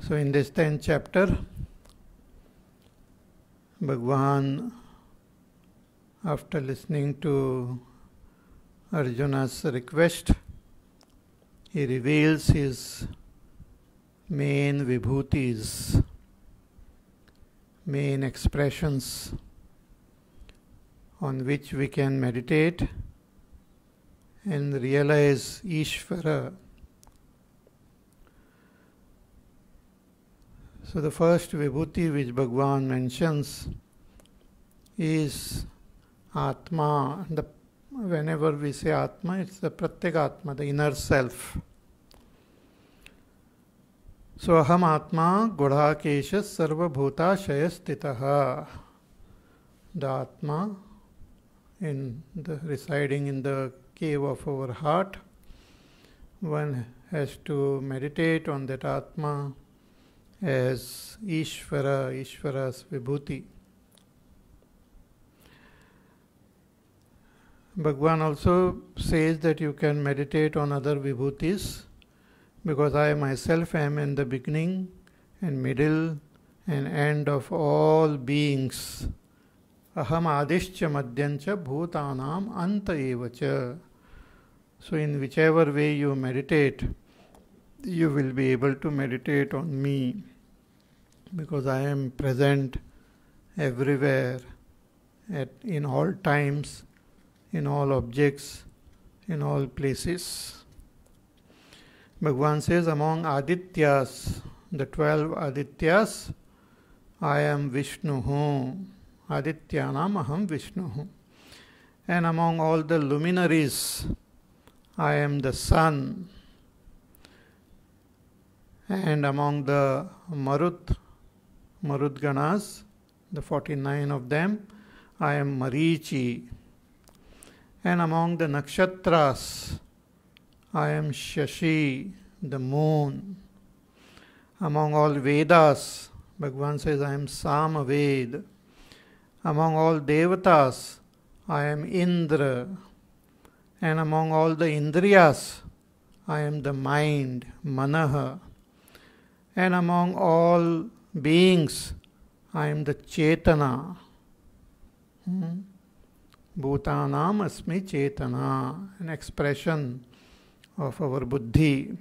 So in this 10th chapter, Bhagwan, after listening to Arjuna's request, he reveals his main vibhutis, main expressions on which we can meditate and realize Ishvara. So the first vibhuti which Bhagwan mentions is Atma. Whenever we say Atma, it's the Pratyek-atma, the inner self. So Aham Atma Gudhakesha Sarvabhuta Shayastitaha. The Atma residing in the cave of our heart. One has to meditate on that Atma as Ishvara, Ishvara's vibhuti. Bhagwan also says that you can meditate on other vibhutis because I myself am in the beginning and middle and end of all beings. Aham adishcha madhyancha bhutanam anta evacha. So in whichever way you meditate, you will be able to meditate on me because I am present everywhere, in all times, in all objects, in all places. Bhagwan says, among Adityas, the 12 Adityas, I am Vishnuhu. Adityanam aham Vishnuhu. And among all the luminaries, I am the sun. And among the Marudganas, the 49 of them, I am Marichi. And among the Nakshatras, I am Shashi, the moon. Among all Vedas, Bhagwan says, I am Samaved. Among all Devatas, I am Indra. And among all the Indriyas, I am the mind, Manaha. And among all beings, I am the Chetana. Bhutanam asmi Chetana, an expression of our buddhi.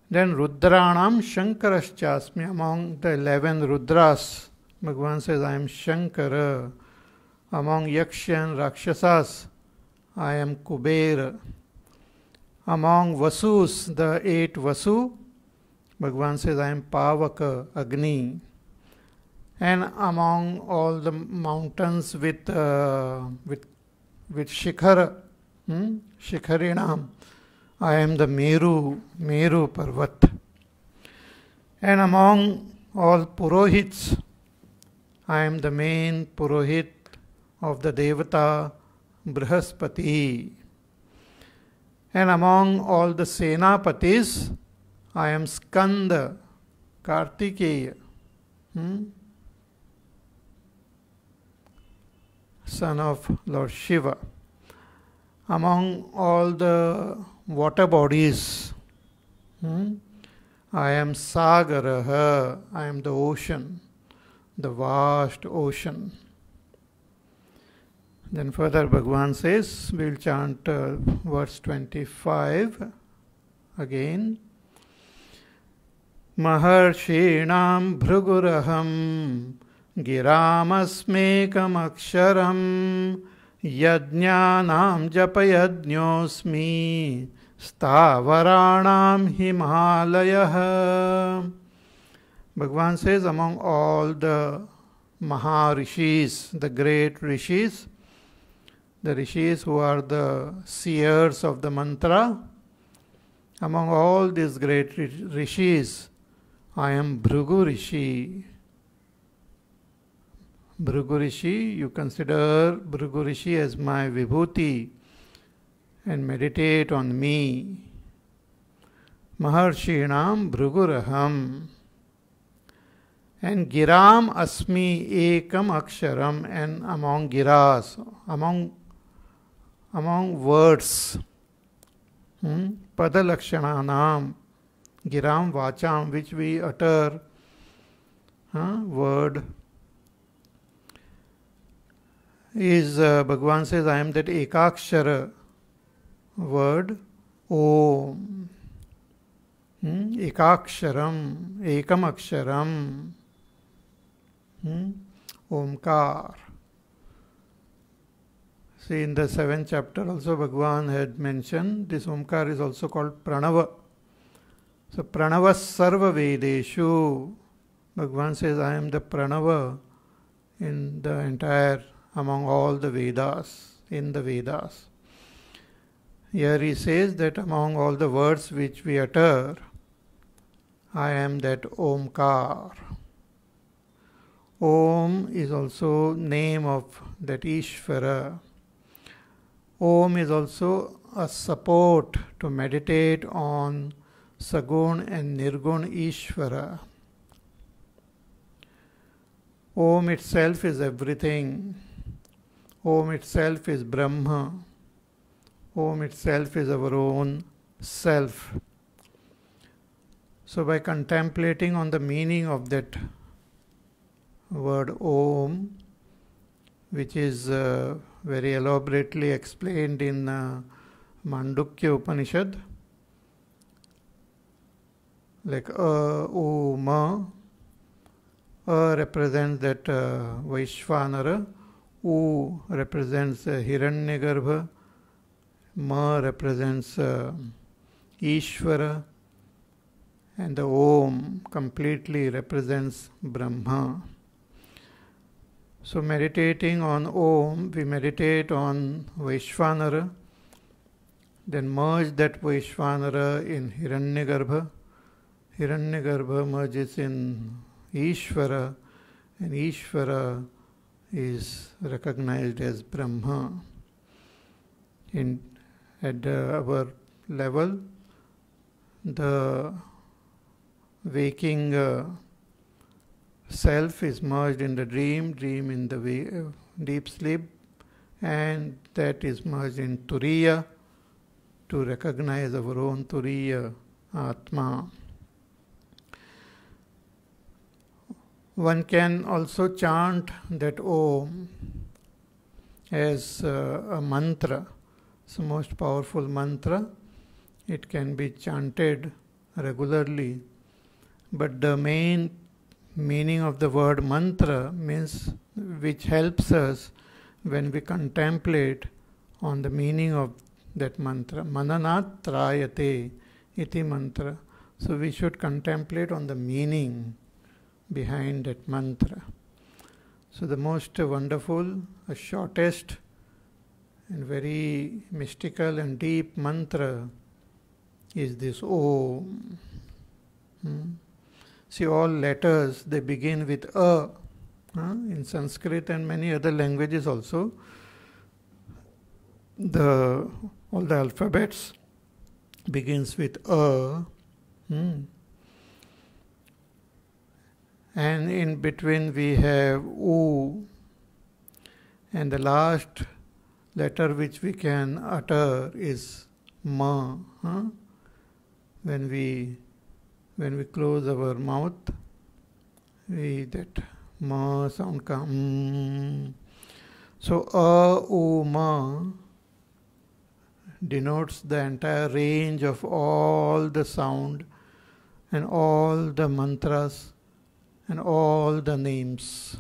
Then Rudranam Shankaraschasmi, among the 11 Rudras, Bhagwan says, I am Shankara. Among Yaksha and Rakshasas, I am Kubera. Among Vasus, the 8 Vasu, Bhagwan says, I am Pavaka, Agni. And among all the mountains with Shikhara, Shikharinam, I am the Meru Parvat. And among all Purohits, I am the main Purohit of the Devata Brihaspati. And among all the Senapatis, I am Skanda, Kartikeya, son of Lord Shiva. Among all the water bodies, I am Sagaraha, I am the ocean, the vast ocean. Then further Bhagwan says, we will chant verse 25 again. Maharshinam bhruguraham giramasmekam aksharam yajnanam japayajñosmi stavaranam himalayah. Bhagwan says, among all the Maharishis, the great rishis, the rishis who are the seers of the mantra, among all these great rishis, I am Bhrigu Rishi. Bhrigu Rishi, you consider Bhrigu Rishi as my vibhuti and meditate on me. Maharshinam Bhriguraham. And Giram Asmi Ekam Aksharam, and among Giras, among words, Padalakshananam, Giram Vacham, which we utter, word, is Bhagavan says, I am that Ekakshara word, Om. Ekaksharam, Ekam Aksharam, Omkar. See, in the 7th chapter also Bhagavan had mentioned this Omkar is also called Pranava. So Pranava Sarva Vedeshu. Bhagavan says, I am the Pranava in the entire, among all the Vedas, in the Vedas. Here he says that among all the words which we utter, I am that Omkar. Om is also name of that Ishvara. Om is also a support to meditate on Sagun and Nirgun Ishvara. Om itself is everything. Om itself is Brahma. Om itself is our own self. So by contemplating on the meaning of that word Om, which is very elaborately explained in Mandukya Upanishad, like U, Ma. Represents that Vaishvanara, U represents Hiranyagarbha, Ma represents Ishvara, and the Om completely represents Brahma. So meditating on Om, we meditate on Vaishvanara, then merge that Vaishvanara in Hiranyagarbha. Hiranyagarbha merges in Ishvara, and Ishvara is recognized as Brahma. At our level, the waking self is merged in the dream in the deep sleep, and that is merged in Turiya to recognize our own Turiya Atma. One can also chant that Om as a mantra. It's the most powerful mantra. It can be chanted regularly. But the main meaning of the word mantra means which helps us when we contemplate on the meaning of that mantra. Mananat trayate iti mantra. So we should contemplate on the meaning behind that mantra. So the most wonderful, shortest and very mystical and deep mantra is this Om. See, all letters, they begin with A. In Sanskrit and many other languages also, all the alphabets begins with A. And in between we have U, and the last letter which we can utter is Ma. When we close our mouth, that Ma sound comes. So A, U, Ma denotes the entire range of all the sound and all the mantras and all the names.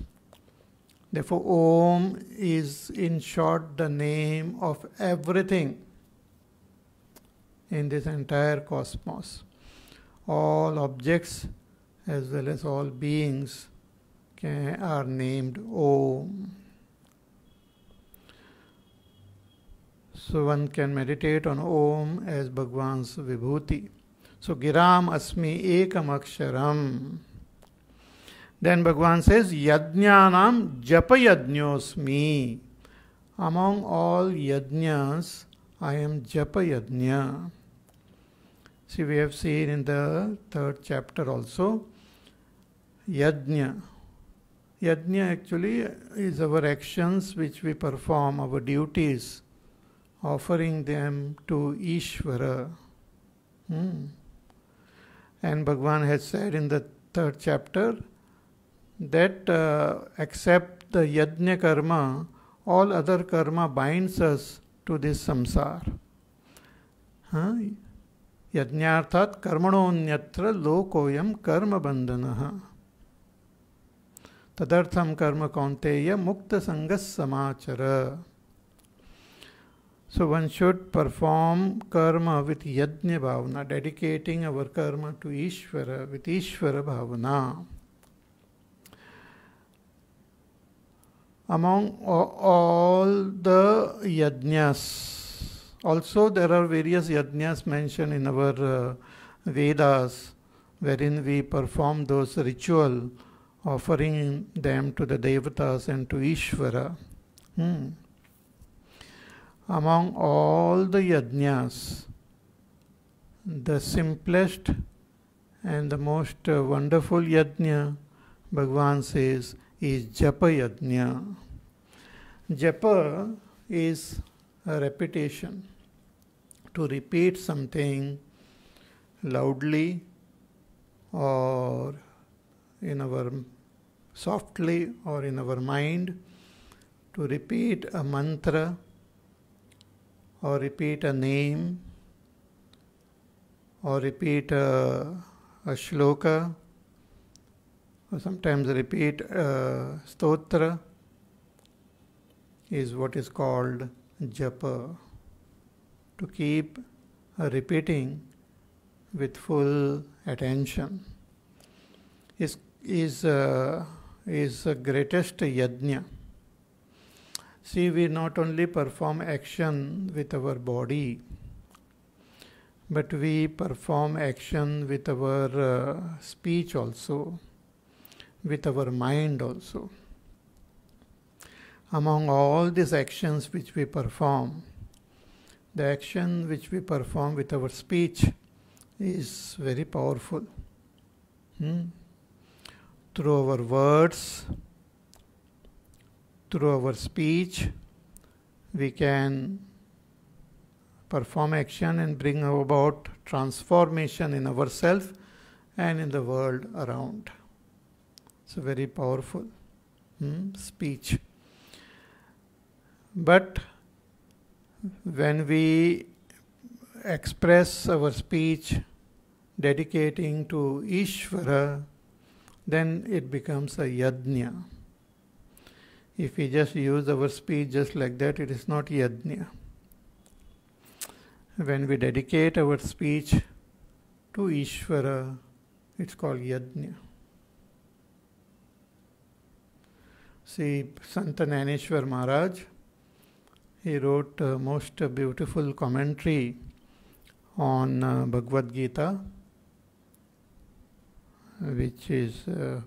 Therefore, Om is in short the name of everything in this entire cosmos. All objects as well as all beings are named Om. So one can meditate on Om as Bhagavan's Vibhuti. So Giram Asmi Ekam Aksharam. Then Bhagavan says, Yajnanam Japa Yajñosmi. Among all yajñas, I am Japa Yajña. See, we have seen in the 3rd chapter also, Yajña. Yajña actually is our actions which we perform, our duties, offering them to Ishvara. And Bhagavan has said in the third chapter that except the yajna karma, all other karma binds us to this samsara. Yajnarthat karmanonyatra lokoyam karma bandhanaha. Tadartham karma kaunteya mukta sangas samachara. So one should perform karma with yajna bhavana, dedicating our karma to Ishvara with Ishvara bhavana. Among all the yajnas, also there are various yajnas mentioned in our Vedas, wherein we perform those ritual, offering them to the devatas and to Ishvara. Among all the yajnas, the simplest and the most wonderful yajna, Bhagavan says, is Japa Yajna. Japa is a repetition, to repeat something loudly or in our softly or in our mind, to repeat a mantra or repeat a name or repeat a shloka or sometimes repeat a stotra is what is called japa. To keep repeating with full attention is the greatest yajna. See, we not only perform action with our body, but we perform action with our speech also, with our mind also. Among all these actions which we perform, the action which we perform with our speech is very powerful. Through our words, through our speech, we can perform action and bring about transformation in ourselves and in the world around. It's a very powerful speech. But when we express our speech dedicating to Ishvara, then it becomes a yajna. If we just use our speech just like that, it is not yajna. When we dedicate our speech to Ishvara, it's called yajna. See, Sant Jnaneshwar Maharaj, he wrote a most beautiful commentary on Bhagavad Gita, which is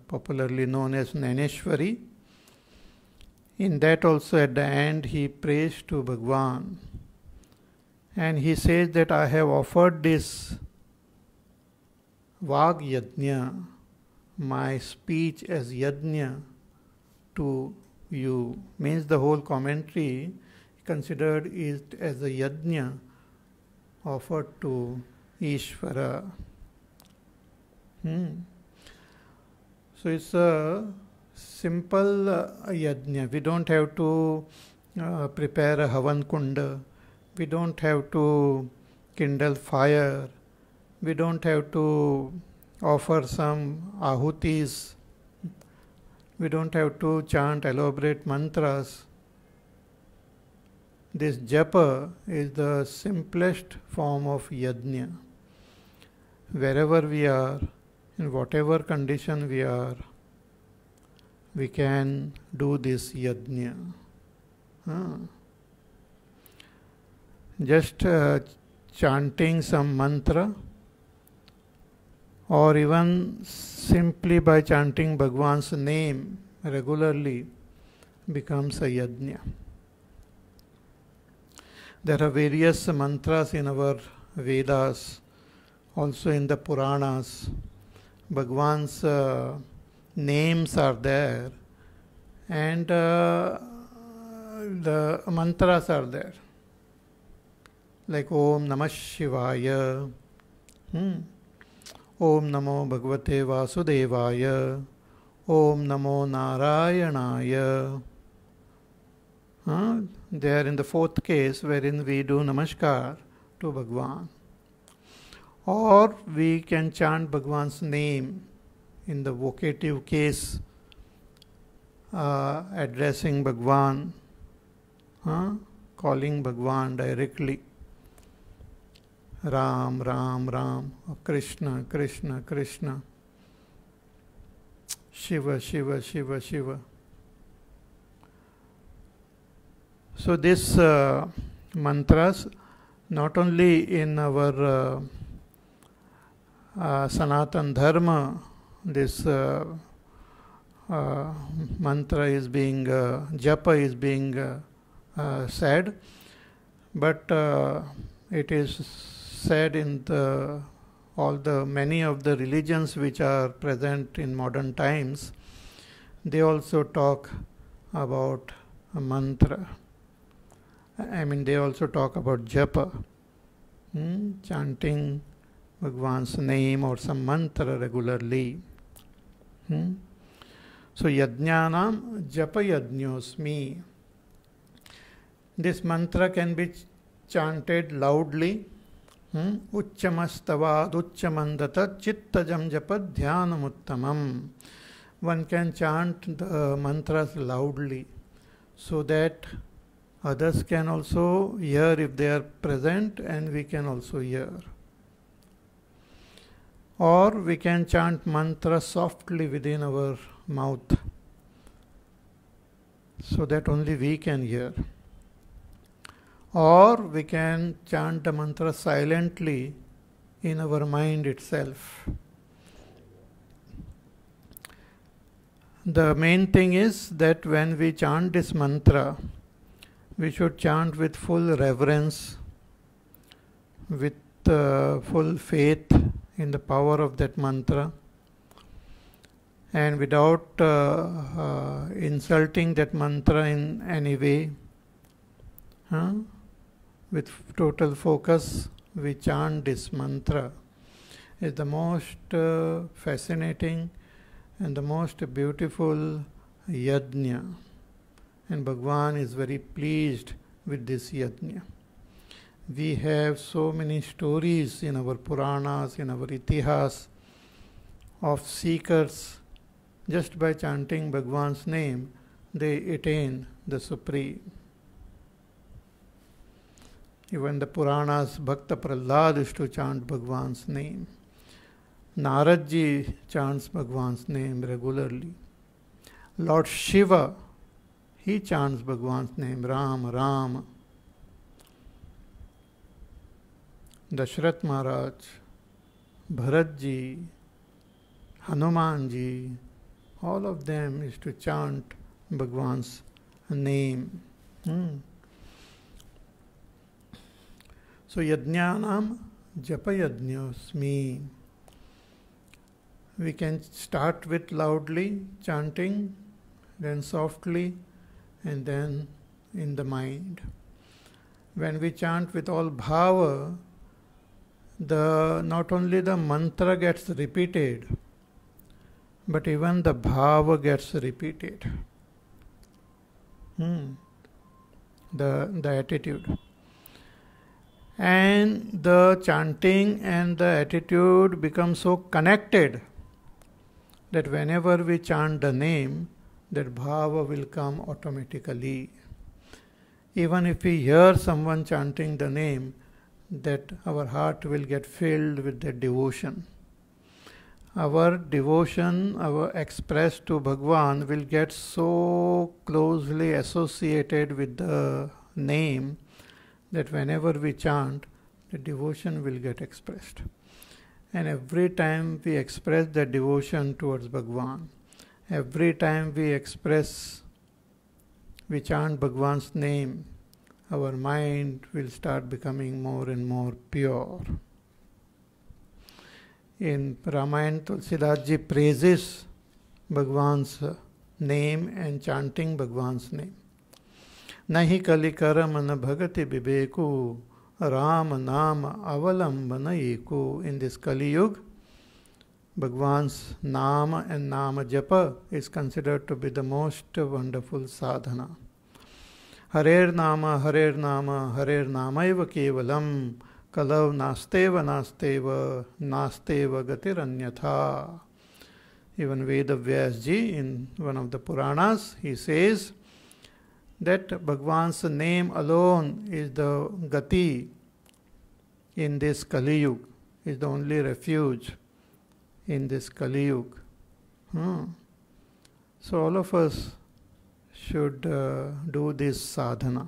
popularly known as Jnaneshwari. In that also at the end he prays to Bhagwan, and he says that I have offered this Vag Yajna, my speech as Yajna to you. Means the whole commentary considered it as a Yajna offered to Ishvara. So it's a simple yajna. We don't have to prepare a Havan Kunda. We don't have to kindle fire. We don't have to offer some ahutis. We don't have to chant elaborate mantras. This japa is the simplest form of yajna. Wherever we are, in whatever condition we are, we can do this yajna. Just chanting some mantra, or even simply by chanting Bhagwan's name regularly becomes a yajna. There are various mantras in our Vedas, also in the Puranas. Bhagwan's names are there, and the mantras are there, like Om Namah Shivaya, Om Namo Bhagavate Vasudevaya. Om Namo Narayanaya. They are in the fourth case wherein we do Namaskar to Bhagwan. Or we can chant Bhagwan's name in the vocative case, addressing Bhagwan, calling Bhagwan directly. Ram, Ram, Ram, or Krishna, Krishna, Krishna, Shiva, Shiva, Shiva, Shiva. So this mantras, not only in our Sanatan Dharma, this mantra is being, japa is being said, but it is said in many of the religions which are present in modern times. They also talk about a mantra. I mean, they also talk about japa, chanting Bhagwan's name or some mantra regularly. So yajnanam japa yajñosmi. This mantra can be chanted loudly. Uchchamastavad uchchamandata chittajam japa dhyanamuttamam. One can chant the mantras loudly so that others can also hear if they are present, and we can also hear. Or we can chant mantra softly within our mouth so that only we can hear. Or we can chant the mantra silently in our mind itself. The main thing is that when we chant this mantra, we should chant with full reverence, with full faith in the power of that mantra, and without insulting that mantra in any way. With total focus, we chant this mantra. It's the most fascinating and the most beautiful yajna. And Bhagwan is very pleased with this yajna. We have so many stories in our Puranas, in our Itihas, of seekers. Just by chanting Bhagwan's name, they attain the Supreme. Even the Puranas, Bhakta Prahlad used to chant Bhagwan's name. Naradji chants Bhagwan's name regularly. Lord Shiva, he chants Bhagwan's name, Ram, Ram. Dashrath Maharaj, Bharatji, Hanumanji, all of them used to chant Bhagwan's name. So yajnanam japa yajñosmi. We can start with loudly chanting, then softly, and then in the mind. When we chant with all bhava, not only the mantra gets repeated, but even the bhava gets repeated. The attitude. And the chanting and the attitude become so connected that whenever we chant the name, that bhava will come automatically. Even if we hear someone chanting the name, that our heart will get filled with that devotion. Our devotion, our express to Bhagwan, will get so closely associated with the name that whenever we chant, the devotion will get expressed. And every time we express the devotion towards Bhagwan, every time we chant Bhagwan's name, our mind will start becoming more and more pure. In Ramayana, Tulsidas Ji praises Bhagwan's name and chanting Bhagwan's name. Nahi kali karamana bhagati bibeku Ram Nam Avalambana Eku. In this Kali Yuga, Bhagwan's Nama and Nama Japa is considered to be the most wonderful sadhana. Harer Nama, Harer Nama, Harer Namaiva Kevalam, Kalav Nasteva Nasteva, Nasteva Gatiranyatha. Even Veda Vyasji in one of the Puranas, he says that Bhagwan's name alone is the Gati in this Kali Yuga, is the only refuge in this Kali Yuga. So all of us should do this sadhana,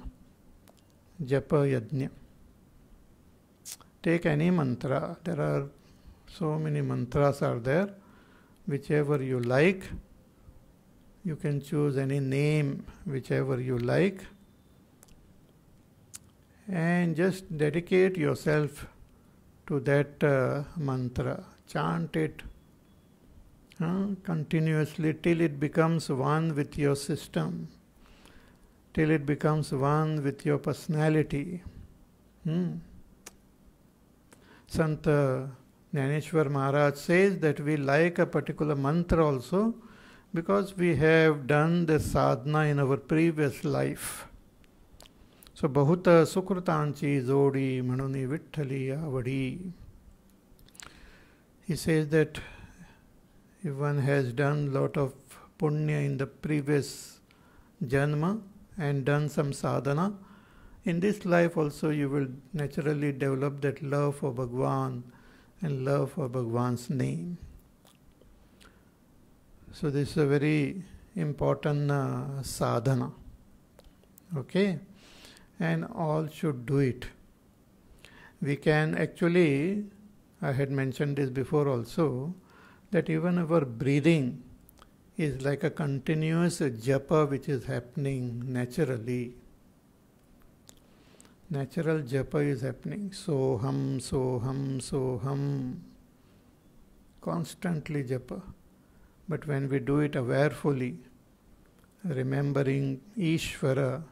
Japa Yajna. Take any mantra. There are so many mantras are there. Whichever you like, you can choose any name, whichever you like, and just dedicate yourself to that mantra. Chant it continuously till it becomes one with your system, till it becomes one with your personality. Sant Jnaneshwar Maharaj says that we like a particular mantra also because we have done the sadhana in our previous life. So, Bahuta Sukrutanchi Zodi Manuni Vitthali Avadi. He says that if one has done lot of punya in the previous janma and done some sadhana, in this life also you will naturally develop that love for Bhagwan and love for Bhagwan's name. So this is a very important sadhana. Okay? And all should do it. We can actually, I had mentioned this before also, that even our breathing is like a continuous japa which is happening naturally. Natural japa is happening. Soham, soham, soham. Constantly japa. But when we do it awarefully, remembering Ishvara,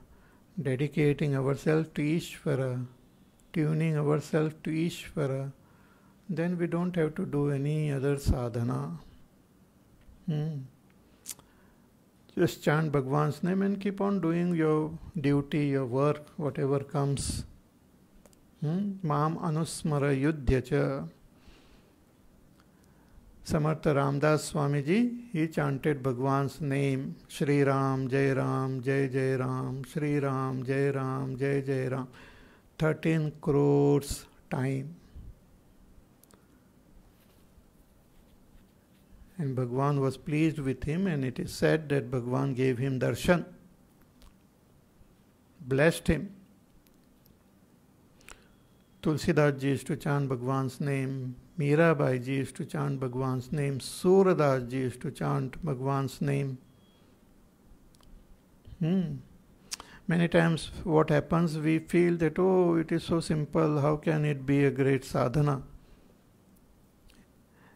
dedicating ourselves to Ishvara, tuning ourselves to Ishvara, then we don't have to do any other sadhana. Just chant Bhagwan's name and keep on doing your duty, your work, whatever comes. Mam anusmara yudhyacha. Samartha Ramdas Swamiji, he chanted Bhagwan's name, Shri Ram, Jai Ram, Jai Jai Ram, Shri Ram, Jai Ram, Jai Jai Ram, 13 crores time. And Bhagwan was pleased with him, and it is said that Bhagwan gave him darshan, blessed him. Tulsidas ji used to chant Bhagwan's name, Mirabai ji used to chant Bhagwan's name, Suradas ji used to chant Bhagwan's name. Many times what happens, we feel that, oh, it is so simple, how can it be a great sadhana?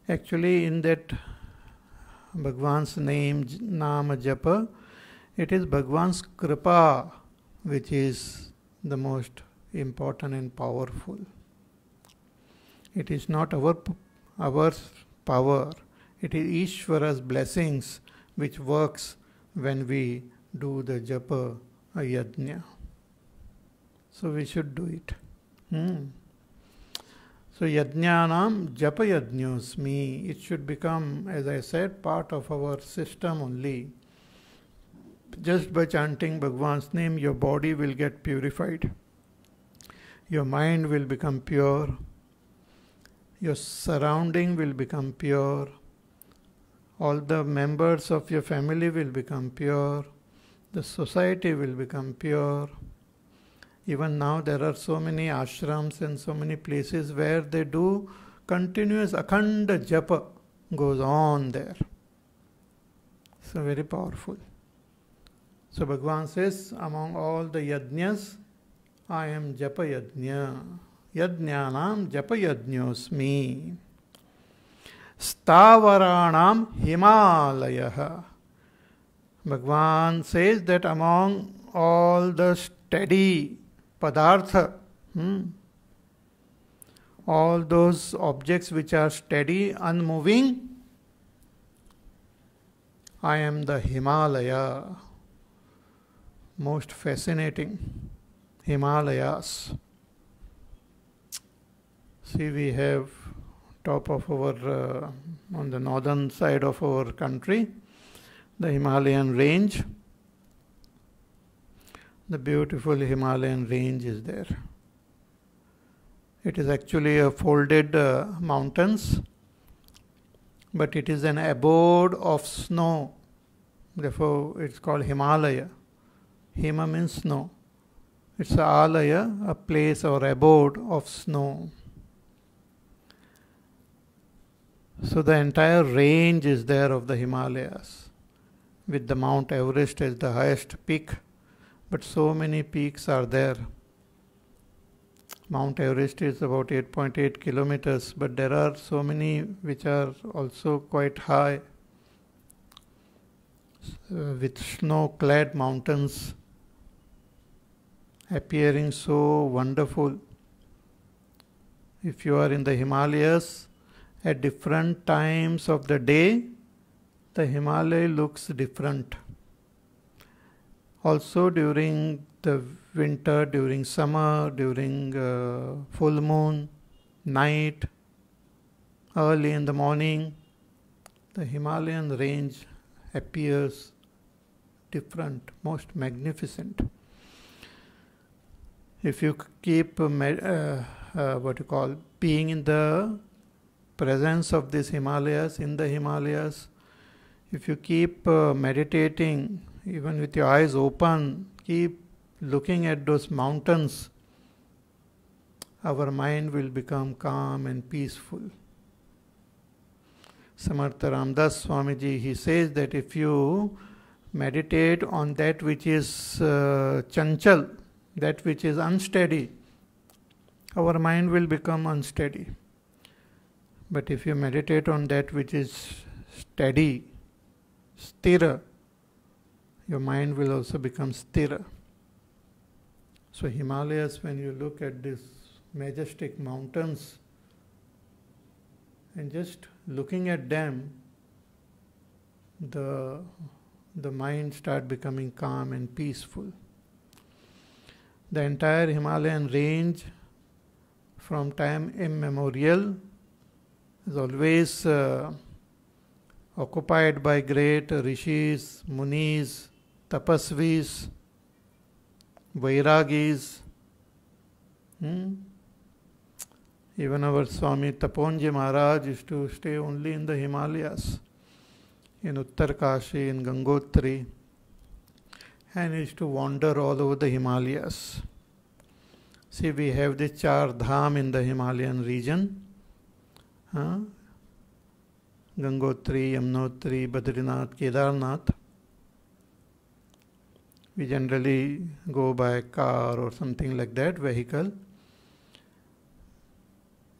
Actually, in that Bhagwan's name, Nama Japa, it is Bhagwan's Kripa which is the most important and powerful. It is not our power, it is Ishvara's blessings which works when we do the Japa Yajna. So we should do it. So Yajnanam Japa Yajñosmi, it should become, as I said, part of our system only. Just by chanting Bhagwan's name, your body will get purified. Your mind will become pure. Your surrounding will become pure. All the members of your family will become pure. The society will become pure. Even now there are so many ashrams and so many places where they do continuous akhanda japa goes on there. So very powerful. So Bhagwan says, among all the yajnas, I am japa yajna. Yajnanam japa yajñosmi. Stavaranam Himalayah. Bhagwan says that among all the steady padartha, all those objects which are steady, unmoving, I am the Himalaya. Most fascinating Himalayas. See, we have top of our on the northern side of our country, the Himalayan range. The beautiful Himalayan range is there. It is actually a folded mountains, but it is an abode of snow. Therefore, it's called Himalaya. Hima means snow. It's a alaya, a place or abode of snow. So the entire range is there of the Himalayas, with the Mount Everest as the highest peak. But so many peaks are there. Mount Everest is about 8.8 kilometers, but there are so many which are also quite high, with snow-clad mountains appearing so wonderful. If you are in the Himalayas, at different times of the day, the Himalaya looks different. Also during the winter, during summer, during full moon, night, early in the morning, the Himalayan range appears different, most magnificent. If you keep being in the presence of these Himalayas, in the Himalayas, if you keep meditating, even with your eyes open, keep looking at those mountains, our mind will become calm and peaceful. Samartha Ramdas Swamiji, he says that if you meditate on that which is chanchal, that which is unsteady, our mind will become unsteady. But if you meditate on that which is steady, sthira, your mind will also become sthira. So Himalayas, when you look at these majestic mountains and just looking at them, the mind start becoming calm and peaceful. The entire Himalayan range from time immemorial is always occupied by great rishis, munis, tapasvis, vairagis. Even our Swami Taponji Maharaj used to stay only in the Himalayas, in Uttarkashi, in Gangotri, and used to wander all over the Himalayas. See, we have the Char Dham in the Himalayan region. Gangotri, Yamunotri, Badrinath, Kedarnath. We generally go by car or something like that, vehicle.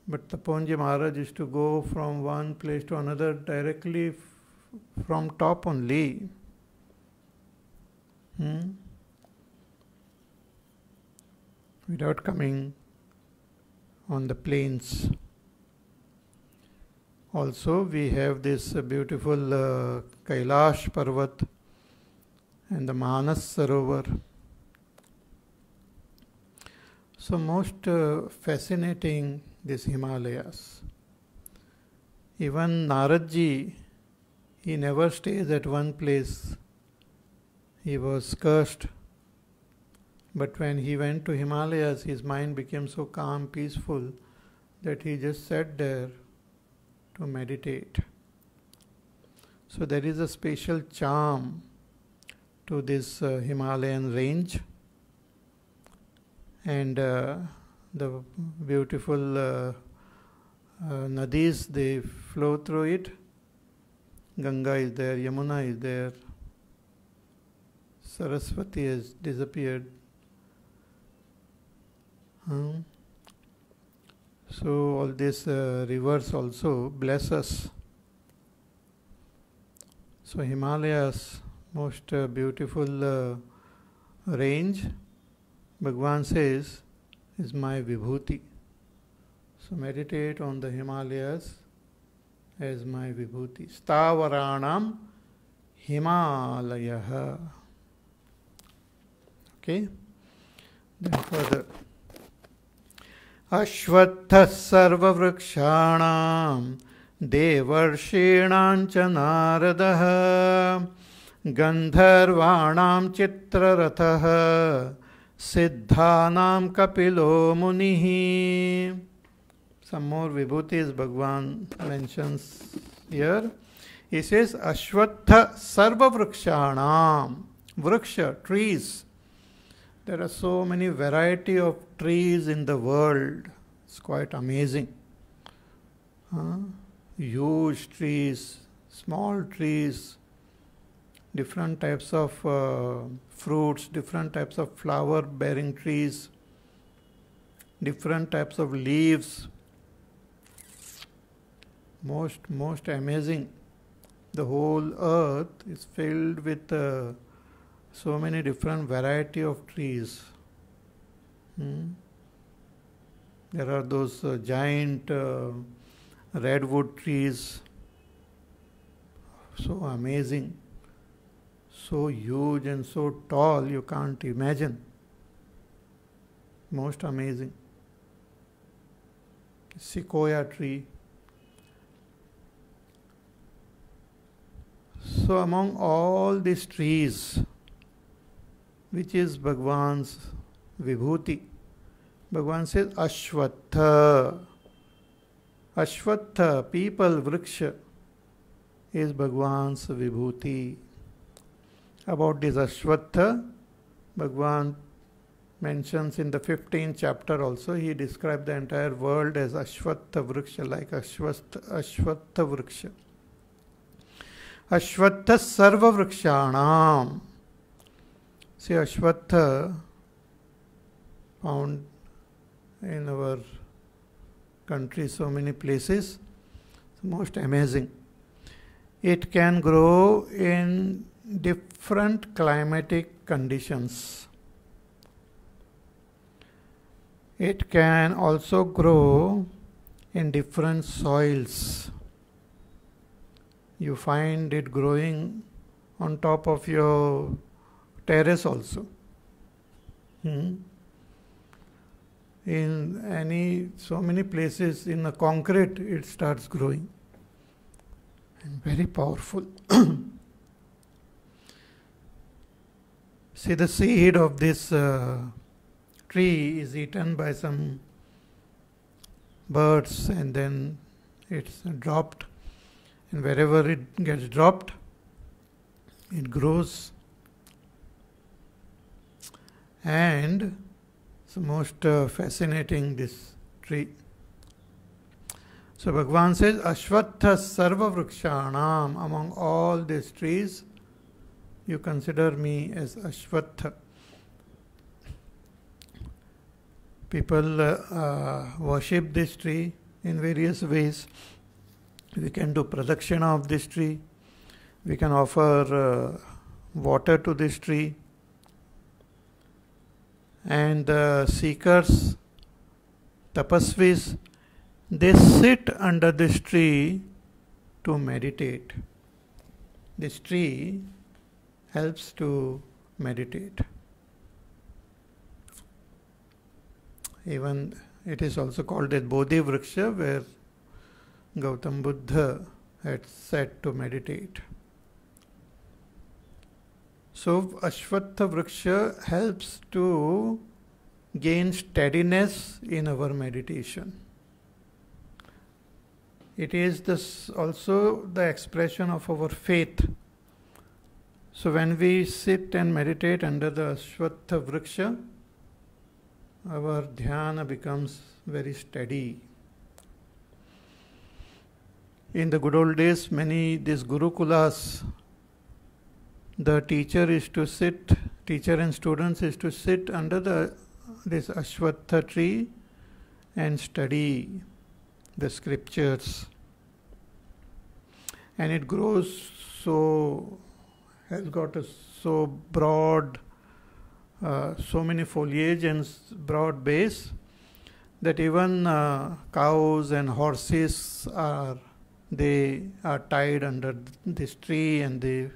But Taponji Maharaj used to go from one place to another directly from top only. Without coming on the plains. Also, we have this beautiful Kailash Parvat and the Manas Sarovar. So most fascinating these Himalayas. Even Naradji, he never stays at one place. He was cursed. But when he went to Himalayas, his mind became so calm, peaceful, that he just sat there to meditate. So there is a special charm to this Himalayan range, and the beautiful nadis, they flow through it. Ganga is there, Yamuna is there, Saraswati has disappeared. So all these rivers also bless us. So Himalayas, most beautiful range, Bhagwan says, is my vibhuti. So meditate on the Himalayas as my vibhuti. Stavaranam Himalayah. Okay. Then further. Ashvattha sarva vrikshanam devarshinaam cha naradaha gandharvanam chitraratah siddhanam kapilo munihi. Some more vibhutis Bhagwan mentions here. He says Ashvattha sarva vrikshanam. Vriksha, trees. There are so many variety of trees in the world. It's quite amazing. Huge trees, small trees, different types of fruits, different types of flower bearing trees, different types of leaves. Most amazing. The whole earth is filled with so many different variety of trees. There are those giant redwood trees, so amazing, so huge and so tall you can't imagine. Most amazing. Sequoia tree. So among all these trees, which is Bhagwan's vibhuti? Bhagwan says Ashvattha. Ashvattha, people, vriksha, is Bhagwan's vibhuti. About this Ashvattha, Bhagwan mentions in the 15th chapter also. He described the entire world as Ashvattha vriksha, like Ashvattha vriksha. Ashvattha sarva vrikshanam. See, Ashvattha found in our country so many places. It's most amazing. It can grow in different climatic conditions. It can also grow in different soils. You find it growing on top of your terrace also. In so many places in the concrete it starts growing. And very powerful. See, the seed of this tree is eaten by some birds and then it's dropped. And wherever it gets dropped, it grows. And it's most fascinating, this tree. So Bhagwan says, Ashvattha sarva vrikshanam. Among all these trees, you consider me as Ashvattha. People worship this tree in various ways. We can do pradakshina of this tree. We can offer water to this tree. And the seekers, tapasvis, they sit under this tree to meditate. This tree helps to meditate. Even it is also called as Bodhi Vriksha, where Gautam Buddha had sat to meditate. So Ashvattha Vriksha helps to gain steadiness in our meditation. It is also the expression of our faith. So when we sit and meditate under the Ashvattha Vriksha, our dhyana becomes very steady. In the good old days, these Gurukulas, the teacher and students is to sit under this Ashvattha tree and study the scriptures. And it grows has got a so broad, so many foliage and broad base that even cows and horses are tied under this tree and they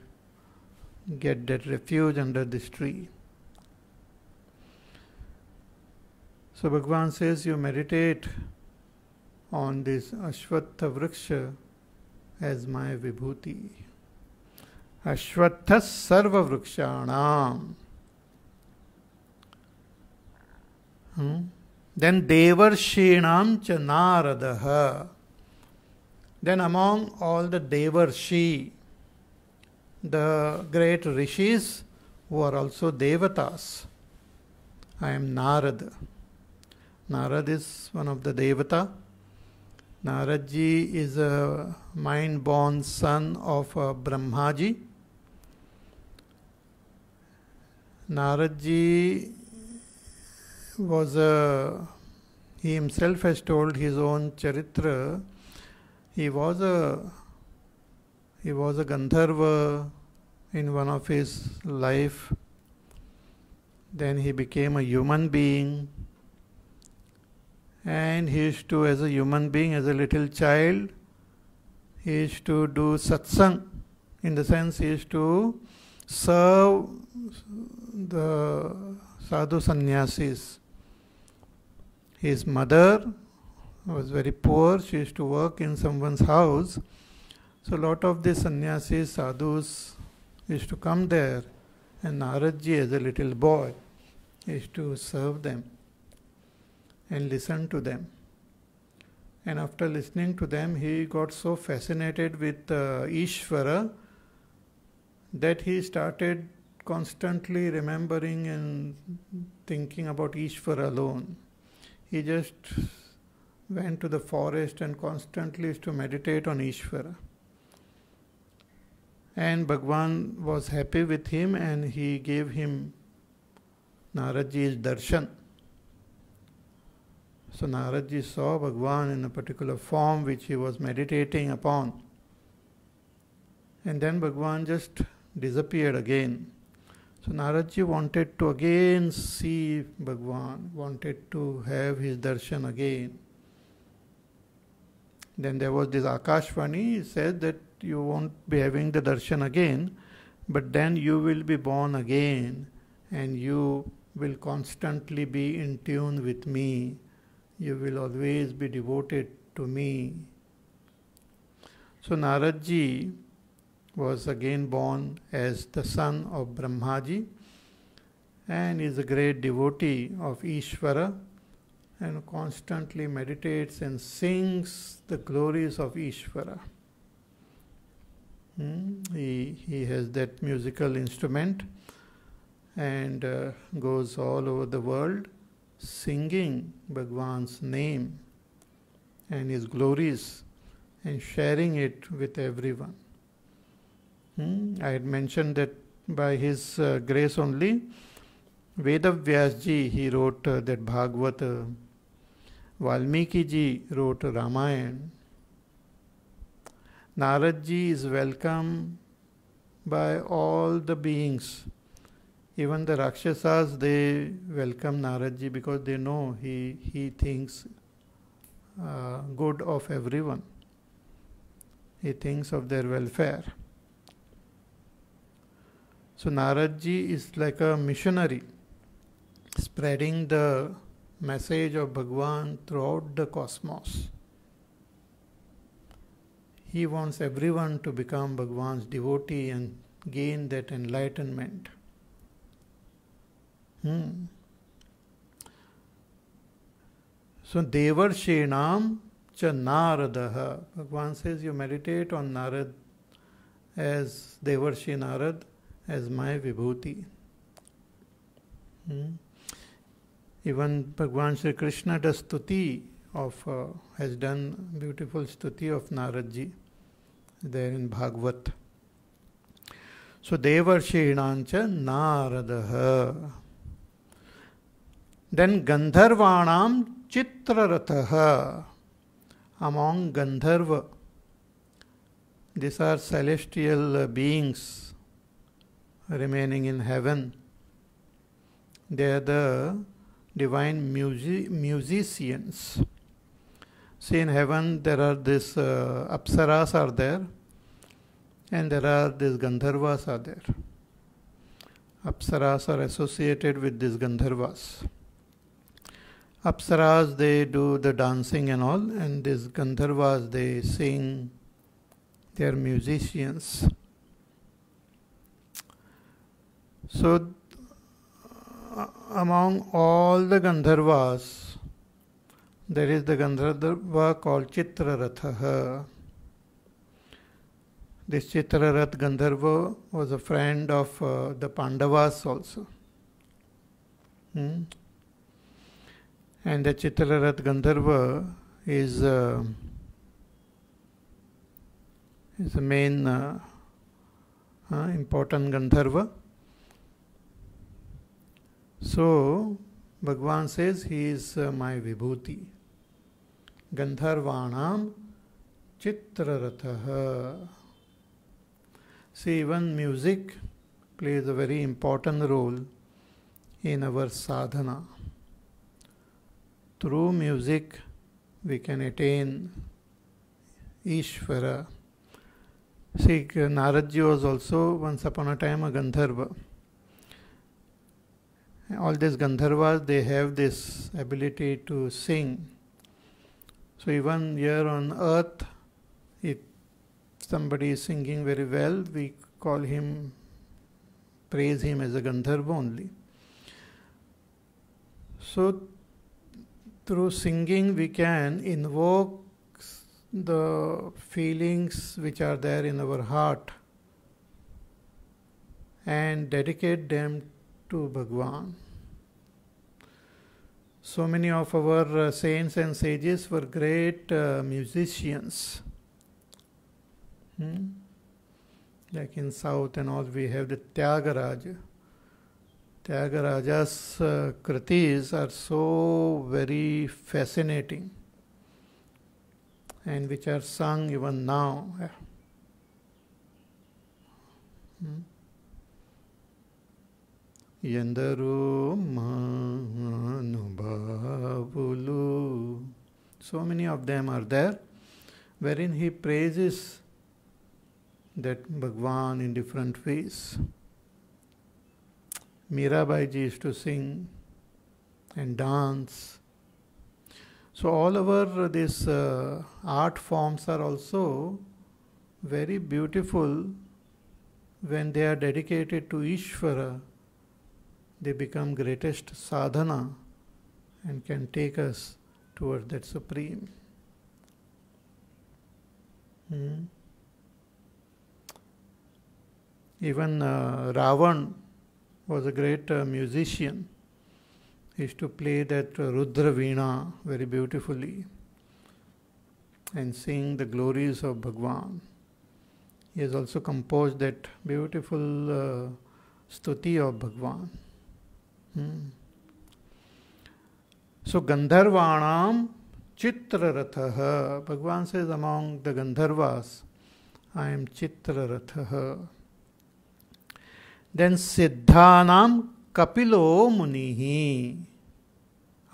get that refuge under this tree. So Bhagavan says you meditate on this Ashwatha Vriksha as my Vibhuti. Ashwatha Sarva Vrikshanam. Then Devarshinam cha Naradaha. Then among all the Devarshi, the great rishis who are also Devatas, I am Narada. Narad is one of the Devata. Naradji is a mind-born son of Brahmaji. Naradji was he himself has told his own charitra. He was a Gandharva in one of his life. Then he became a human being. And he used to, as a human being, as a little child, he used to do satsang. In the sense, he used to serve the sadhu sannyasis. His mother was very poor. She used to work in someone's house. So a lot of the sannyasis, sadhus used to come there. And Naradji, as a little boy, used to serve them and listen to them. And after listening to them, he got so fascinated with Ishvara that he started constantly remembering and thinking about Ishvara alone. He just went to the forest and constantly used to meditate on Ishvara. And Bhagwan was happy with him and he gave him Naradji's darshan. So Naradji saw Bhagwan in a particular form which he was meditating upon. And then Bhagwan just disappeared again. So Naradji wanted to again see Bhagwan, wanted to have his darshan again. Then there was this Akashvani, he said that you won't be having the darshan again, but then you will be born again and you will constantly be in tune with me. You will always be devoted to me. So Naradji was again born as the son of Brahmaji and is a great devotee of Ishvara and constantly meditates and sings the glories of Ishvara. He has that musical instrument and goes all over the world singing Bhagwan's name and his glories and sharing it with everyone. I had mentioned that by his grace only, Vedavyasji, he wrote that Bhagavata, Valmiki ji wrote Ramayana. Naradji is welcome by all the beings. Even the Rakshasas, they welcome Naradji because they know he thinks good of everyone. He thinks of their welfare. So Naradji is like a missionary, spreading the message of Bhagwan throughout the cosmos. He wants everyone to become Bhagwan's devotee and gain that enlightenment. So Devarshinam cha Naradaha. Bhagwan says you meditate on Narad as Devarshi Narad as my Vibhuti. Even Bhagwan Shri Krishna does stuti of, has done beautiful stuti of Naradji there in Bhagavat. So Devarshinam cha Naradaha. Then Gandharvanam Chitrarataha. Among Gandharva, these are celestial beings remaining in heaven. They are the divine musicians. See, in heaven there are these Apsaras are there and there are these Gandharvas are there. Apsaras are associated with these Gandharvas. Apsaras, they do the dancing and all, and these Gandharvas, they sing, they are musicians. So, among all the Gandharvas, there is the Gandharva called Chitraratha. This Chitrarath Gandharva was a friend of the Pandavas also. And the Chitrarath Gandharva is the main important Gandharva. So, Bhagavan says he is my Vibhuti. Gandharvanam Chitraratha. See, even music plays a very important role in our sadhana. Through music, we can attain Ishvara. See, Naradji was also once upon a time a Gandharva. All these Gandharvas, they have this ability to sing. So even here on earth, if somebody is singing very well, we call him, praise him as a Gandharva only. So through singing, we can invoke the feelings which are there in our heart and dedicate them to Bhagwan. So many of our saints and sages were great musicians. Like in South and all, we have the Tyagaraja. Tyagaraja's kritis are so very fascinating and which are sung even now. Yandaru Manubhavulu. So many of them are there, wherein he praises that Bhagwan in different ways. Mirabai ji used to sing and dance. So all our these art forms are also very beautiful when they are dedicated to Ishvara. They become greatest sadhana and can take us towards that supreme. Even Ravan was a great musician. He used to play that Rudra Veena very beautifully and sing the glories of Bhagwan. He has also composed that beautiful stuti of Bhagwan. So Gandharvanam Chitraratha. Bhagwan says, among the Gandharvas, I am Chitraratha. Then Siddhanam Kapilo Munihi.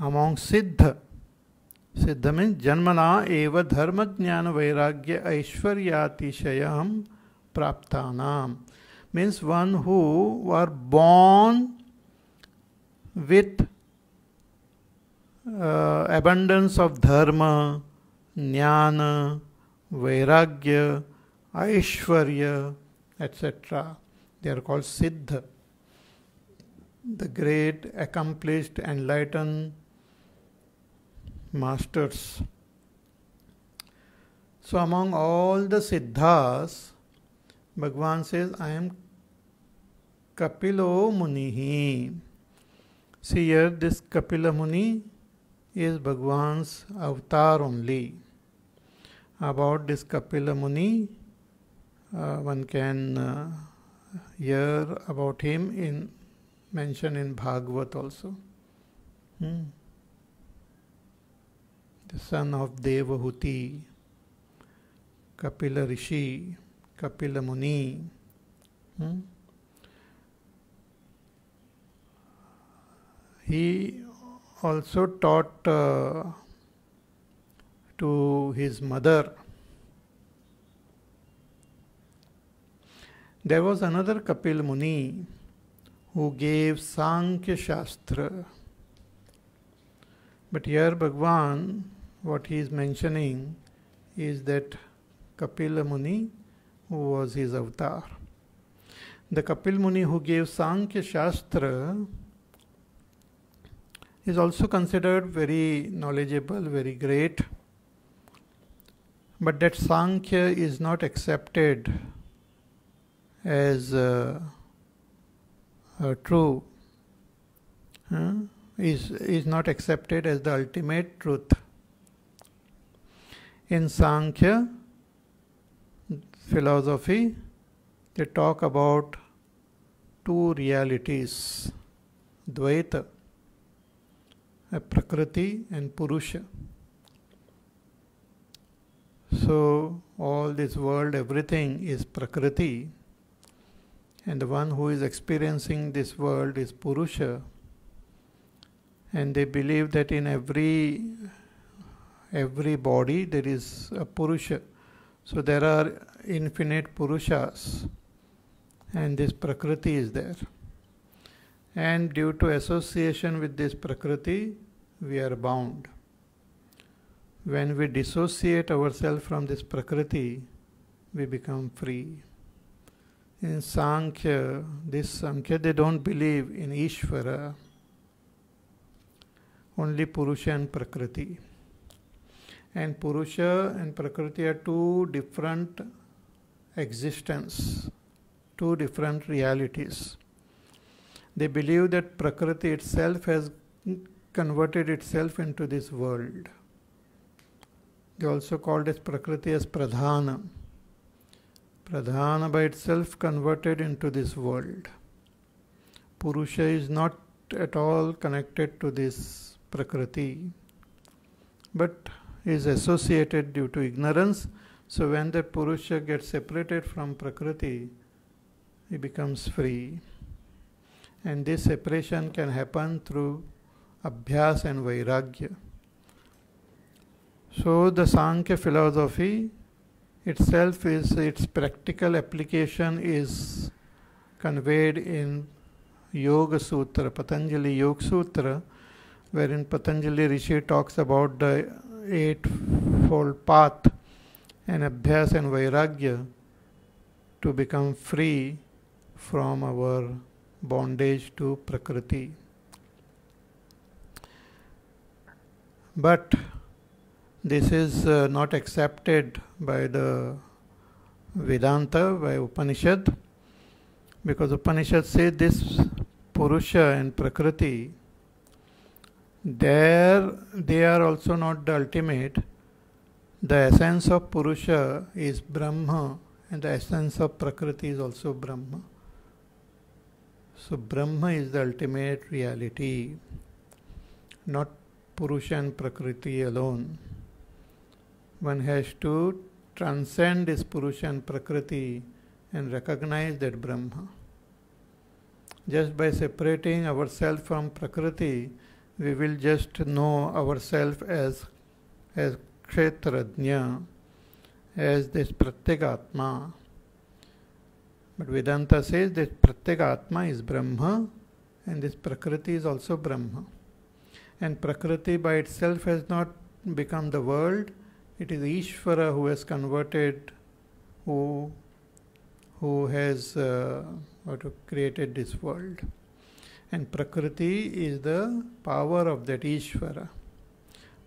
Among Siddha. Siddha means Janmana eva dharma jnana vairagya aishwaryati shayam praptanam. Means one who were born with abundance of dharma, jnana, vairagya, aishwarya, etc. They are called Siddha, the great, accomplished, enlightened masters. So among all the Siddhas, Bhagwan says, I am Kapilo Munihi. See here, this Kapila Muni is Bhagwan's avatar only. About this Kapila Muni, one can hear about him in mentioned in Bhagavad also. The son of Devahuti, Kapila Rishi, Kapila Muni. He also taught to his mother. There was another Kapil Muni who gave Sankhya Shastra. But here Bhagwan, what he is mentioning is that Kapila Muni, who was his avatar. The Kapil Muni who gave Sankhya Shastra is also considered very knowledgeable, very great. But that Sankhya is not accepted as true, is not accepted as the ultimate truth. In Sankhya philosophy, they talk about two realities, Dvaita, Prakriti and Purusha. So all this world, everything is Prakriti, and the one who is experiencing this world is Purusha. And they believe that in every body there is a Purusha. So there are infinite Purushas, and this Prakriti is there. And due to association with this Prakriti, we are bound. When we dissociate ourselves from this Prakriti, we become free. In Sankhya, they don't believe in Ishvara, only Purusha and Prakriti. And Purusha and Prakriti are two different existences, two different realities. They believe that Prakriti itself has converted itself into this world. They also called as Prakriti as Pradhana. Pradhana by itself converted into this world. Purusha is not at all connected to this Prakriti, but is associated due to ignorance. So when the Purusha gets separated from Prakriti, he becomes free. And this separation can happen through Abhyas and Vairagya. So the Sankhya philosophy itself is, its practical application is conveyed in Yoga Sutra, Patanjali Yoga Sutra, wherein Patanjali Rishi talks about the eightfold path and Abhyas and Vairagya to become free from our bondage to Prakriti. But this is not accepted by the Vedanta, by Upanishad, because Upanishad says this Purusha and Prakriti, they are also not the ultimate. The essence of Purusha is Brahma, and the essence of Prakriti is also Brahma. So Brahma is the ultimate reality, not Purusha and Prakriti alone. One has to transcend this Purusha and Prakriti and recognize that Brahma. Just by separating ourselves from Prakriti, we will just know ourselves as Kshetrajna, as this Pratyekatma. But Vedanta says that Pratyekatma is Brahma, and this Prakriti is also Brahma. And Prakriti by itself has not become the world. It is Ishvara who has converted, who has created this world. And Prakriti is the power of that Ishvara.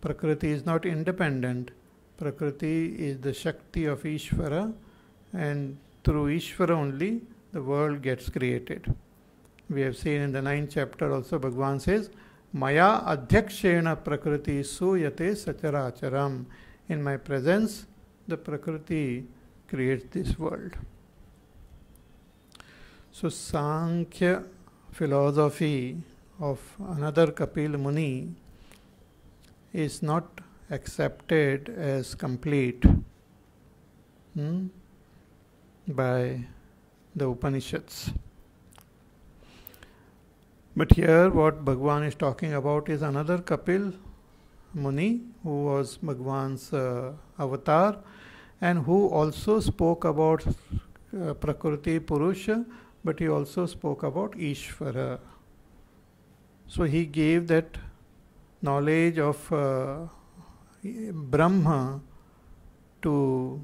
Prakriti is not independent. Prakriti is the Shakti of Ishvara, and through Ishvara only the world gets created. We have seen in the 9th chapter also Bhagavan says, Maya adhyakshena prakriti suyate sacharacharam. In my presence, the Prakriti creates this world. So Sankhya philosophy of another Kapil Muni is not accepted as complete by the Upanishads. But here what Bhagavan is talking about is another Kapil Muni who was Bhagavan's avatar and who also spoke about Prakriti Purusha, but he also spoke about Ishvara. So he gave that knowledge of Brahma to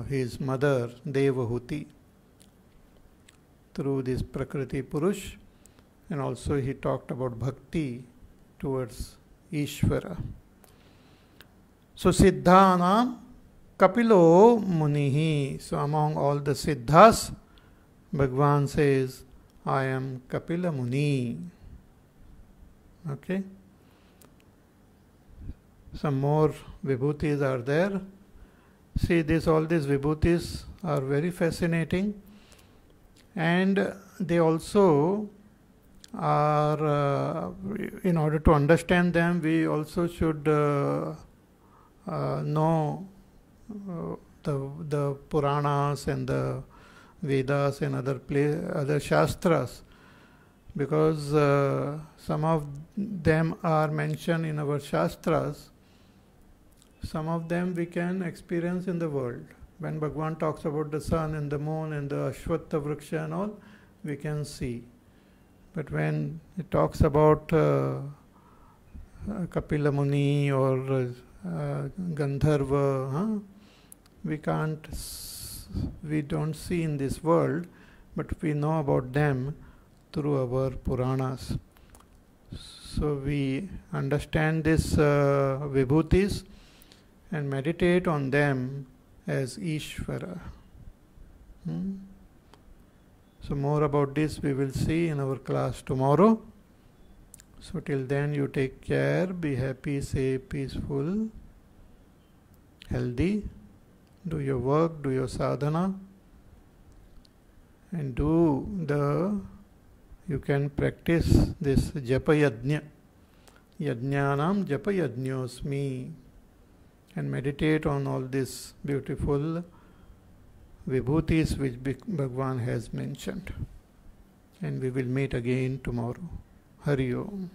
his mother Devahuti through this Prakriti Purush, and also he talked about bhakti towards Ishvara. So Siddhanam Kapilo Munihi. So among all the Siddhas, Bhagwan says, I am Kapila Muni. Okay. Some more vibhutis are there. See, all these vibhutis are very fascinating, and they also are, in order to understand them, we also should know the Puranas and the Vedas and other Shastras, because some of them are mentioned in our Shastras. Some of them we can experience in the world. When Bhagwan talks about the sun and the moon and the Ashwatha Vriksha and all, we can see. But when it talks about Kapila Muni or Gandharva, we don't see in this world, but we know about them through our Puranas. So we understand these vibhutis and meditate on them as Ishvara. So more about this we will see in our class tomorrow. So till then, you take care, be happy, safe, peaceful, healthy, do your work, do your sadhana, and you can practice this Japa Yajna, Yajnanam Japa Yajñosmi, and meditate on all these beautiful vibhutis which Bhagwan has mentioned. And we will meet again tomorrow. Hari Om.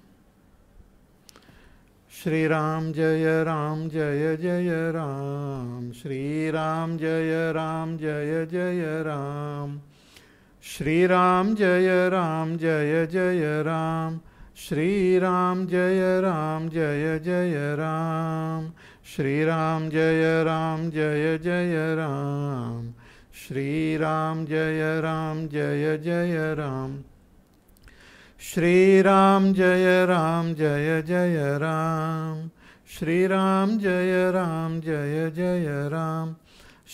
Shri Ram Jaya Ram Jaya Jaya Ram. Shri Ram Jaya Ram Jaya Jaya Ram. Shri Ram Jaya Ram Jaya Jaya Ram. Shri Ram Jaya Ram Jaya Jaya Ram. Shri Ram Jaya Ram Jaya Jaya Ram. Shri Ram Jaya Ram Jaya Jaya Ram. Shri Ram Jaya Ram Jaya Jaya Ram. Shri Ram Jaya Ram Jaya Jaya Ram.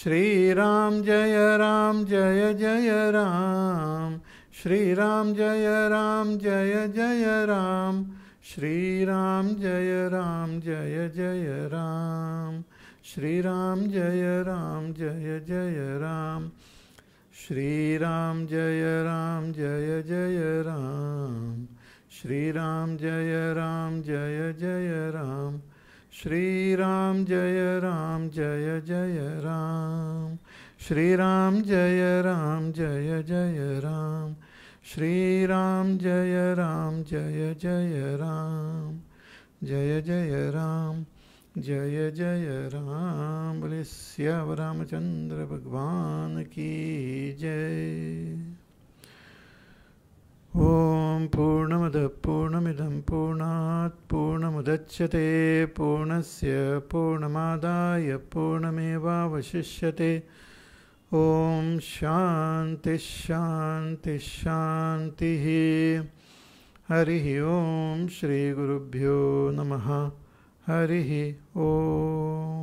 Shri Ram Jaya Ram Jaya Jaya Ram. Shri Ram Jaya Ram Jaya Jaya Ram. Shri Ram Jaya Ram Jaya Jaya Ram. Shri Ram Jaya Ram Jaya Jaya Ram. Shri Ram Jaya Ram Jaya Jaya Ram. Shri Ram Jaya Ram Jaya Jaya Ram. Shri Ram Jaya Ram Jaya Jaya Ram. Shri Ram Jaya Ram Jaya Jaya Ram. Shri Ram Jaya Ram Jaya Jaya Ram. Jaya Jaya Ram. Jaya Jaya Ram. Bole Syavar Ramachandra Bhagwan ki Jai. Om Purnamada Purnamidam Purnat Purnamudachyate Purnasya Purnamadaya Purnameva Vashishyate. Om Shanti Shanti Shanti. Harihi Om Shri Gurubhyo Namaha. Harihi Om.